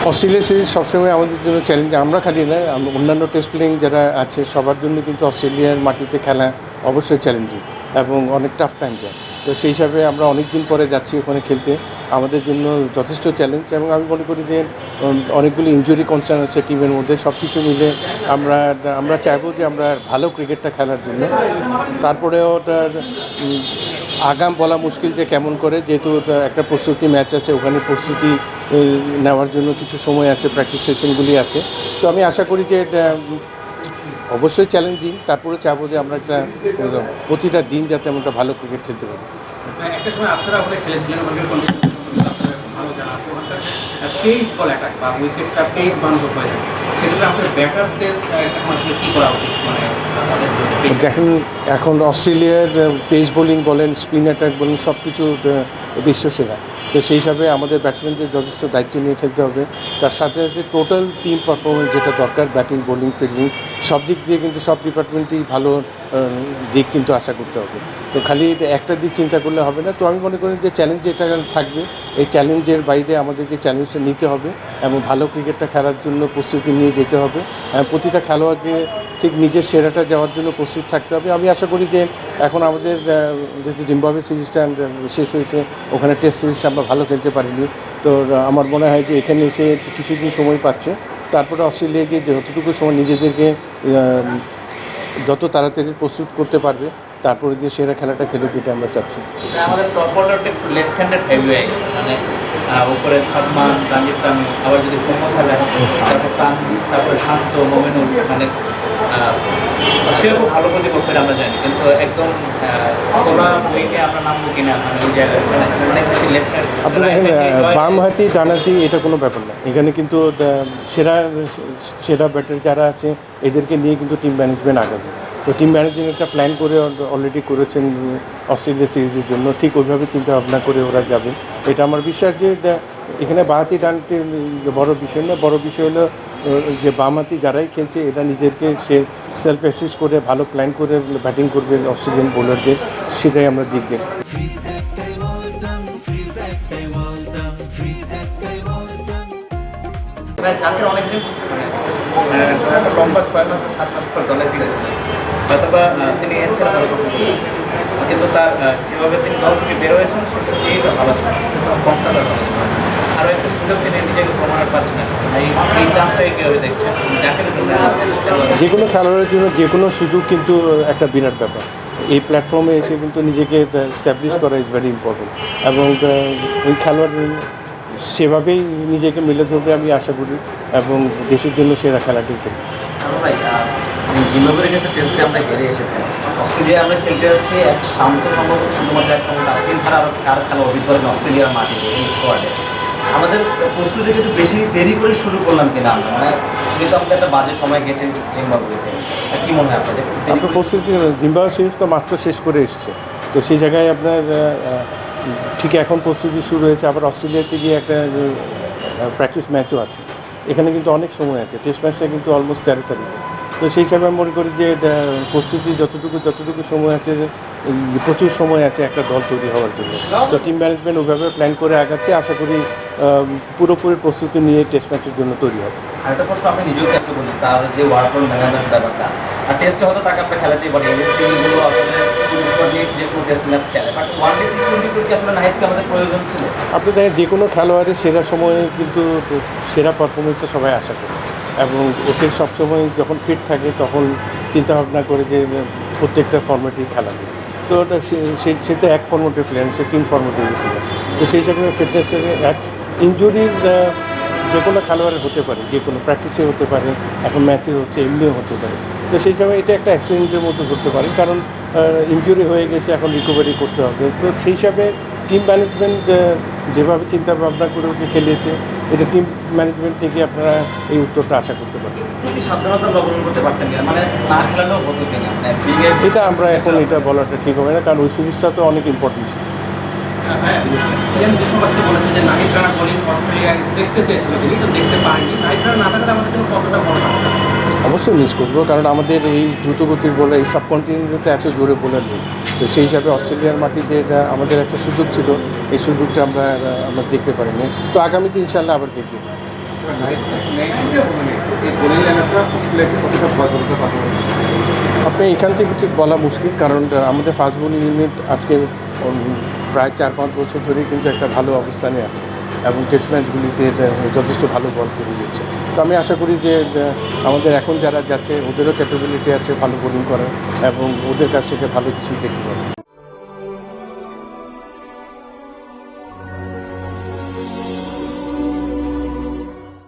Australia series সবসময় আমাদের জন্য চ্যালেঞ্জ, আমরা খালি না, অন্যান্য টেস্ট প্লেয়িং যারা আছে সবার জন্য কিন্তু অস্ট্রেলিয়ার মাটিতে খেলা অবশ্যই চ্যালেঞ্জিং এবং অনেক টাফ টাইম যায়। তো সেই হিসাবে আমরা অনেক দিন পরে যাচ্ছি ওখানে খেলতে, আমাদের জন্য যথেষ্ট চ্যালেঞ্জ। এবং আমি মনে করি যে অনেকগুলো ইনজুরি কনসার্ন আছে টিমের মধ্যে, সব কিছু মিলে আমরা আমরা চাইবো যে আমরা ভালো ক্রিকেটটা খেলার জন্য। তারপরেও ওটার আগাম বলা মুশকিল যে কেমন করে, যেহেতু একটা প্রস্তুতি ম্যাচ আছে, ওখানে প্রস্তুতি নেওয়ার জন্য কিছু সময় আছে, প্র্যাকটিস সেশনগুলি আছে। তো আমি আশা করি যে এটা অবশ্যই চ্যালেঞ্জিং, তারপরে চাইবো যে আমরা একটা প্রতিটা দিন যাতে আমরা একটা ভালো ক্রিকেট খেলতে পারি। একটা সময় আপনারা ওখানে খেলেছিলেন, ওখানকার কন্ডিশন আপনারা ভালো জানা আছে, ওখানকার পেস বল অ্যাটাক বা উইকেটটা পেস বান্ধব হয়ে যায়, সেক্ষেত্রে আপনার ব্যাটারদের এখন আসলে কী করা উচিত? মানে দেখেন, এখন অস্ট্রেলিয়ার পেস বোলিং বলেন, স্পিন অ্যাটাক বলেন, সব কিছু বিশ্বসেরা। তো সেই হিসাবে আমাদের ব্যাটসম্যানদের যথেষ্ট দায়িত্ব নিয়ে খেলতে হবে। তার সাথে সাথে টোটাল টিম পারফরমেন্স যেটা দরকার, ব্যাটিং বোলিং ফিল্ডিং সব দিক দিয়ে কিন্তু সব ডিপার্টমেন্টেই ভালো দিক কিন্তু আশা করতে হবে। তো খালি একটা দিক চিন্তা করলে হবে না। তো আমি মনে করি যে চ্যালেঞ্জ যেটা থাকবে, এই চ্যালেঞ্জের বাইরে আমাদেরকে চ্যালেঞ্জটা নিতে হবে এবং ভালো ক্রিকেটটা খেলার জন্য প্রস্তুতি নিয়ে যেতে হবে। প্রতিটা খেলোয়াড়কে ঠিক নিজের সেরাটা যাওয়ার জন্য প্রস্তুত থাকতে হবে। আমি আশা করি যে এখন আমাদের যেহেতু জিম্বাবুয়ে সিরিজটা শেষ হয়েছে, ওখানে টেস্ট সিরিজটা আমরা ভালো খেলতে পারিনি। তো আমার মনে হয় যে এখানে এসে কিছুদিন সময় পাচ্ছে, তারপরে অস্ট্রেলিয়া গিয়ে যতটুকু সময় নিজেদেরকে যত তাড়াতাড়ি প্রস্তুত করতে পারবে, তারপরে গিয়ে সেরা খেলাটা খেলুক, এটা আমরা চাচ্ছি। আমাদের টপ অর্ডারটা একটু লেফট হ্যান্ডেড হেভি হয়ে গেছে, মানে উপরে সাদমান, রাঞ্জিত তামিম, আবার যদি সৌম্য খেলে, তারপর তারপরে শান্ত, মোমিনুল, মানে সেরকম ভালো প্রতিপক্ষের আমরা জানি, কিন্তু একদম খোলা বইতে আমরা নামবো কিনা, মানে ওই জায়গায় মানে অনেক বেশি লেফট হ্যান্ড। আপনি দেখেন, বাম হাতি ডান হাতি এটা কোনো ব্যাপার না, এখানে কিন্তু সেরা সেরা ব্যাটার যারা আছে এদেরকে নিয়ে কিন্তু টিম ম্যানেজমেন্ট আগাবে। তো টিম ম্যানেজমেন্ট একটা প্ল্যান করে অলরেডি করেছেন অস্ট্রেলিয়া সিরিজের জন্য, ঠিক ওইভাবে চিন্তা ভাবনা করে ওরা যাবে। এটা আমার বিশ্বাস যে এখানে বাঁহাতি ডানটি বড় বিষয় না, বড় বিষয় হলো যে বামহাতি যারাই খেলছে এরা নিজেদেরকে সে সেলফ অ্যাসিস্ট করে ভালো প্ল্যান করে ব্যাটিং করবে অস্ট্রেলিয়ান বোলারদের, সেটাই আমরা দিক দেখব। জাকের অনেকদিন লম্বা 6 মাস 7 মাস পর দলে ফিরেছিলেন, হয়তোবা তিনি এনসেরা ভালো করতে পারেন, কিন্তু তার কীভাবে তিনি দল থেকে বের হয়েছেন সেটাই ভালো ছিল, কম টাকার ভালো ছিল। আরও একটা সুযোগ তিনি নিজেকে প্রমাণের পাচ্ছেন, এই চান্সটাকে কীভাবে দেখছেন জাকের জন্য? যে কোনো খেলোয়াড়ের জন্য যে কোনো সুযোগ কিন্তু একটা বিরাট ব্যাপার। এই প্ল্যাটফর্মে এসে কিন্তু নিজেকে এস্টাবলিশ করা ইজ ভেরি ইম্পর্টেন্ট, এবং ওই খেলোয়াড় সেভাবেই নিজেকে মেলে ধরবে আমি আশা করি, এবং দেশের জন্য সেরা খেলাটি খেলবে। ভাই, জিম্বাবুয়ের কাছে টেস্টে আমরা হেরে এসেছি, অস্ট্রেলিয়া আমরা খেলতে যাচ্ছি এক শান্ত, সম্ভবত শুধুমাত্র একটা তাসকিন ছাড়া আর কার খেলা অভিজ্ঞতা অস্ট্রেলিয়ার মাটিতে এই স্কোয়াডে। আমাদের প্রস্তুতি কিন্তু বেশি দেরি করে শুরু করলাম কিনা আমরা, মানে কিন্তু আমাদের একটা বাজে সময় গেছে জিম্বাবুয়েতে। কী মনে হয় আপনাদের প্রস্তুতি? জিম্বাবুয়ে সিরিজ তো মাত্র শেষ করে এসছে, তো সেই জায়গায় আপনার ঠিক এখন প্রস্তুতি শুরু হয়েছে, আবার অস্ট্রেলিয়াতে গিয়ে একটা প্র্যাকটিস ম্যাচও আছে, এখানে কিন্তু অনেক সময় আছে, টেস্ট ম্যাচটা কিন্তু অলমোস্ট 13 তারিখে। তো সেই হিসাবে আমি মনে করি যে প্রস্তুতি যতটুকু সময় আছে, প্রচুর সময় আছে একটা দল তৈরি হওয়ার জন্য। তো টিম ম্যানেজমেন্ট ওইভাবে প্ল্যান করে আগাচ্ছে, আশা করি পুরোপুরি প্রস্তুতি নিয়ে টেস্ট ম্যাচের জন্য তৈরি হবে। আরেকটা প্রশ্ন আপনি নিজেও একটু বলি, তার যে ওয়ার্কলোড ম্যানেজমেন্ট ব্যাপারটা, আর টেস্টে হয়তো তাকে আমরা খেলাতেই পারি, টিমগুলো আসলে যে কোনো টেস্ট ম্যাচ খেলে, বাট ওয়ান ডে টি-20 কি আসলে নাহিদকে আমাদের প্রয়োজন ছিল? আপনি দেখেন, যে কোনো খেলোয়াড়ের সেরা সময়ে কিন্তু সেরা পারফরমেন্সে সবাই আশা করে, এবং ওকে সবসময় যখন ফিট থাকে তখন চিন্তাভাবনা করে যে প্রত্যেকটা ফর্মেটেই খেলাবে। তো ওটা সে তো এক ফর্মেটের প্লেয়ার, সে 3 ফর্মেটের প্লেয়ার। তো সেই হিসাবে ফিটনেসের ইনজুরির যে কোনো খেলোয়াড়ের হতে পারে, যে কোনো প্র্যাকটিসে হতে পারে, এখন ম্যাচে হচ্ছে, এমনিও হতে পারে। তো সেই সময় এটা একটা অ্যাক্সিডেন্টের মতো করতে পারে, কারণ ইনজুরি হয়ে গেছে, এখন রিকভারি করতে হবে। তো সেই হিসাবে টিম ম্যানেজমেন্ট যেভাবে চিন্তা ভাবনা করে ওকে খেলিয়েছে, এটা টিম ম্যানেজমেন্ট থেকে আপনারা এই উত্তরটা আশা করতে পারেন। যদি সাবধানতা অবলম্বন করতে পারতেন কিনা, মানে না খেলালেও হতো কিনা, মানে এটা আমরা এখন এটা বলাটা ঠিক হবে না, কারণ ওই সিরিজটা তো অনেক ইম্পর্টেন্ট ছিল। বিশ্ববাসী বলেছে যে নাহিদ রানা বোলিং অস্ট্রেলিয়া দেখতে চেয়েছিল, কিন্তু দেখতে পারেনি। নাহিদ রানা না থাকলে আমাদের জন্য কতটা বড় হবে? অবশ্যই মিস করবো, কারণ আমাদের এই দ্রুতগতির বোলার, এই সাবকন্টিনেন্টে এত জোরে বোলার নেই। তো সেই হিসাবে অস্ট্রেলিয়ার মাটিতে আমাদের একটা সুযোগ ছিল, এই সুযোগটা আমরা দেখতে পারিনি। তো আগামীতে ইনশাল্লাহ আবার দেখব। এই বোলিং লাইনআপটা অস্ট্রেলিয়াকে কতটা ভয় করতে পারবে? আপনি এখান থেকে ঠিক বলা মুশকিল, কারণ আমাদের ফাস্ট বোলিং ইউনিট আজকে প্রায় 4-5 বছর ধরেই কিন্তু একটা ভালো অবস্থানে আছে এবং টেস্ট ম্যাচগুলিতে যথেষ্ট ভালো বল করে দিচ্ছে। তো আমি আশা করি যে আমাদের এখন যারা যাচ্ছে ওদেরও ক্যাপাবিলিটি আছে ভালো বোলিং করার এবং ওদের কাছ থেকে ভালো কিছু দেখতে পাবো।